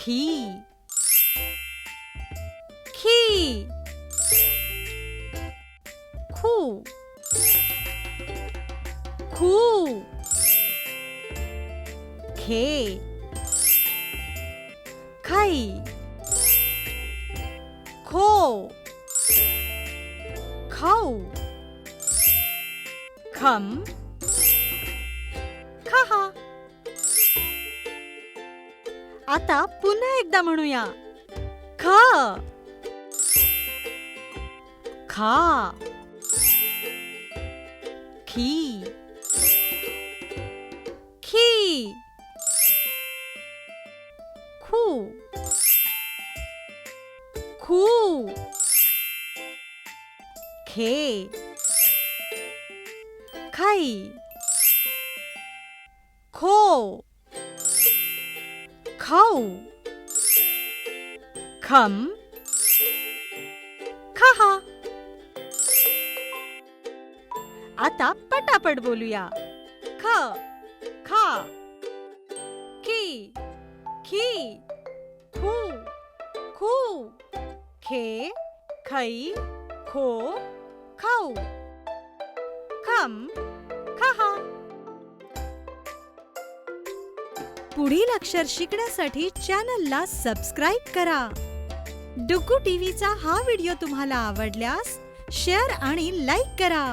खी खी खू खू खे खाई खो खाऊ खम खहा. आता पुन्हा एकदा म्हणूया. ख खा खी खी खू खू खे खाई खो खाऊ खम खहा. आता पटापट बोलूया. ख खा की खी खू खू खे खई खो खाऊ खम खहा. पुढील अक्षर शिकण्यासाठी चॅनलला सबस्क्राईब करा. डुग्गू टीव्हीचा हा व्हिडिओ तुम्हाला आवडल्यास शेअर आणि लाईक करा.